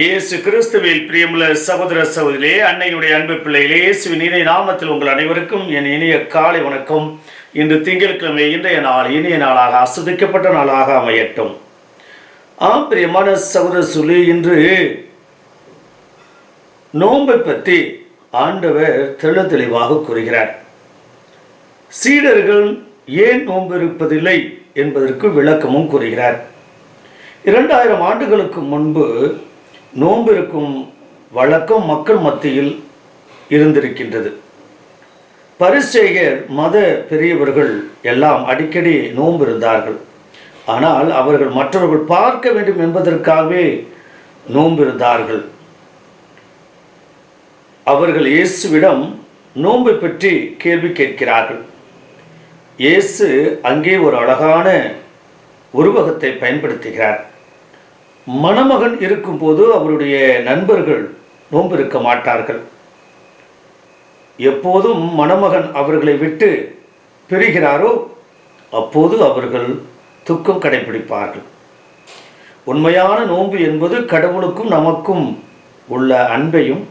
இயேசு கிறிஸ்துவில் பிரியமுள்ள சகோதர சகோதரிகளே, அன்னையுடைய அன்பு பிள்ளைகளே, இயேசுவின் இனிய நாமத்தில் உங்கள் அனைவருக்கும் என் இனிய காலை வணக்கம். இன்று திங்கட்கிழமை, இன்றைய நாள் இனிய நாளாக ஆஸ்வதிக்கப்பட்ட நாளாக அமையட்டும். பிரியமான சகோதர சொல்லி, இன்று நோன்பை பற்றி ஆண்டவர் தெளிவாக கூறுகிறார். சீடர்கள் ஏன் நோன்பு இருப்பதில்லை என்பதற்கு விளக்கமும் கூறுகிறார். 2000 ஆண்டுகளுக்கு முன்பு நோன்பு இருக்கும் வழக்கம் மக்கள் மத்தியில் இருந்திருக்கின்றது. பரிசேயர் மத பெரியவர்கள் எல்லாம் அடிக்கடி நோன்பு இருந்தார்கள். ஆனால் அவர்கள் மற்றவர்கள் பார்க்க வேண்டும் என்பதற்காகவே நோன்பு இருந்தார்கள். அவர்கள் இயேசுவிடம் நோன்பை பற்றி கேள்வி கேட்கிறார்கள். இயேசு அங்கே ஒரு அழகான உருவகத்தை பயன்படுத்துகிறார். மணமகன் இருக்கும்போது அவருடைய நண்பர்கள் நோன்பு இருக்க மாட்டார்கள். எப்போதும் மணமகன் அவர்களை விட்டு பிரிகிறாரோ அப்போது அவர்கள் துக்கம் கடைபிடிப்பார்கள். உண்மையான நோன்பு என்பது கடவுளுக்கும் நமக்கும் உள்ள அன்பையும்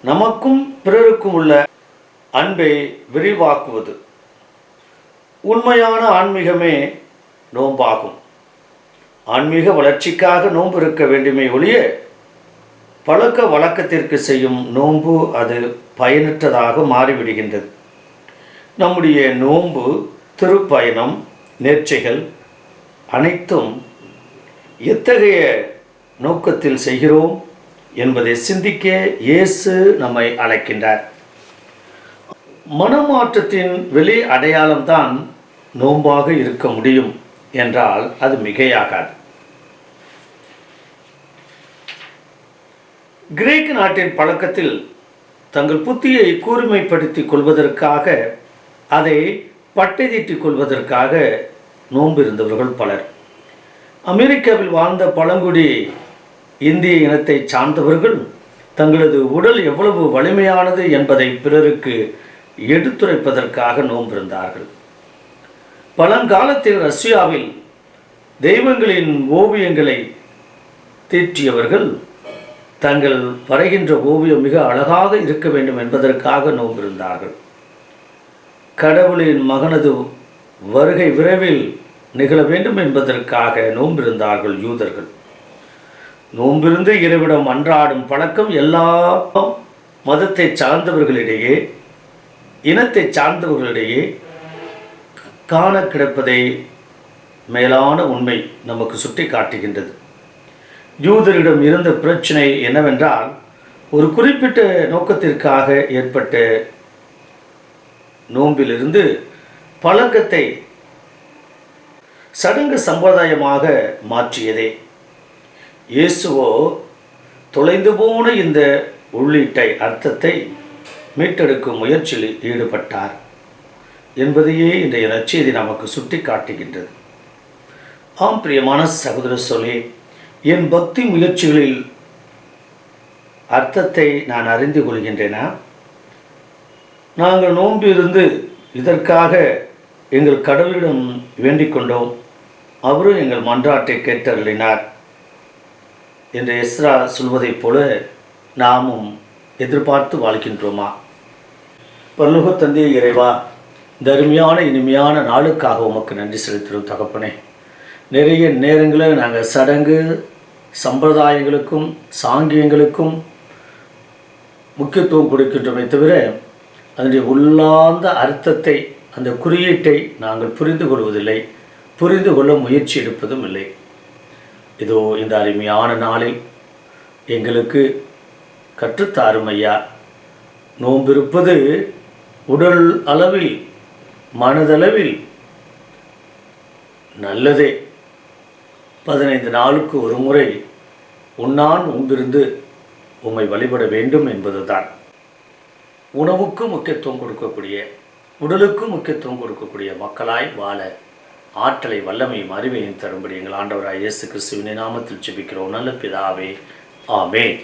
நமக்கும் பிறருக்கும் உள்ள அன்பை விரிவாக்குவது. உண்மையான ஆன்மீகமே நோன்பாகும். ஆன்மீக வளர்ச்சிக்காக நோன்பு இருக்க வேண்டுமே ஒழிய பழக்க வழக்கத்திற்கு செய்யும் நோன்பு அது பயனற்றதாக மாறிவிடுகின்றது. நம்முடைய நோன்பு, திருப்பயணம், நேர்ச்சைகள் அனைத்தும் எத்தகைய நோக்கத்தில் செய்கிறோம் என்பதை சிந்திக்க இயேசு நம்மை அழைக்கின்றார். மனமாற்றத்தின் வெளி அடையாளம்தான் நோன்பாக இருக்க முடியும் என்றால் அது மிகையாகாது. கிரேக்க நாட்டின் பழக்கத்தில் தங்கள் புத்தியை கூர்மைப்படுத்திக் கொள்வதற்காக, அதை பட்டை தீட்டிக் கொள்வதற்காக நோன்பு இருந்தவர்கள் பலர். அமெரிக்காவில் வாழ்ந்த பழங்குடி இந்திய இனத்தை சார்ந்தவர்கள் தங்களது உடல் எவ்வளவு வலிமையானது என்பதை பிறருக்கு எடுத்துரைப்பதற்காக நோன்பு இருந்தார்கள். பழங்காலத்தில் ரஷ்யாவில் தெய்வங்களின் ஓவியங்களை தீட்டியவர்கள் தங்கள் வரைகின்ற ஓவியம் மிக அழகாக இருக்க வேண்டும் என்பதற்காக நோம்பிருந்தார்கள். கடவுளின் மகனது வருகை விரைவில் நிகழ வேண்டும் என்பதற்காக நோம்பிருந்தார்கள் யூதர்கள். நோம்பிருந்து இறைவிடம் அன்றாடும் பழக்கம் எல்லா மதத்தை சார்ந்தவர்களிடையே, இனத்தை சார்ந்தவர்களிடையே காண கிடப்பதை மேலான உண்மை நமக்கு சுட்டி காட்டுகின்றது. யூதரிடம் இருந்த பிரச்சனை என்னவென்றால், ஒரு குறிப்பிட்ட நோக்கத்திற்காக ஏற்பட்ட நோம்பிலிருந்து பழக்கத்தை சடங்கு சம்பிரதாயமாக மாற்றியதே. இயேசுவோ தொலைந்து போன இந்த உள்ளீட்டை அர்த்தத்தை மீட்டெடுக்கும் முயற்சியில் ஈடுபட்டார் என்பதையே இன்றைய நற்செய்தி நமக்கு சுட்டி காட்டுகின்றது. பிரியமான சகோதர சொல்லி, என் பக்தி முயற்சிகளில் அர்த்தத்தை நான் அறிந்து கொள்கின்றேனா? நாங்கள் நோன்பு இருந்து இதற்காக எங்கள் கடவுளிடம் வேண்டிக் கொண்டோம், அவரும் எங்கள் மன்றாட்டை கேட்டருளினார் என்று எஸ்ரா சொல்வதைப் போல நாமும் எதிர்பார்த்து வாழ்கின்றோமா? பரலோக தந்தை இறைவா, இந்த அருமையான இனிமையான நாளுக்காக உமக்கு நன்றி செலுத்துகிறோம் தகப்பனே. நிறைய நேரங்களில் நாங்கள் சடங்கு சம்பிரதாயங்களுக்கும் சாங்கியங்களுக்கும் முக்கியத்துவம் கொடுக்கின்றோமே தவிர அதனுடைய உள்ளார்ந்த அர்த்தத்தை, அந்த குறியீட்டை நாங்கள் புரிந்து கொள்வதில்லை, புரிந்து கொள்ள முயற்சி எடுப்பதும் இல்லை. இதோ இந்த அருமையான நாளில் எங்களுக்கு கற்றுத்தாரும் ஐயா. நோம்பிருப்பது உடல் அளவில் மனதளவில் நல்லதே. 15 நாளுக்கு ஒரு முறை உண்ணான் நோம்பிருந்து உம்மை வழிபட வேண்டும் என்பதுதான். உணவுக்கு முக்கியத்துவம் கொடுக்கக்கூடிய, உடலுக்கு முக்கியத்துவம் கொடுக்கக்கூடிய மக்களாய் வாழ ஆற்றலை, வல்லமையும் அறிவையும் தரும்படி எங்கள் ஆண்டவராய் இயேசு கிறிஸ்துவின் நாமத்தில் ஜெபிக்கிறோம் நல்ல பிதாவே. ஆமென்.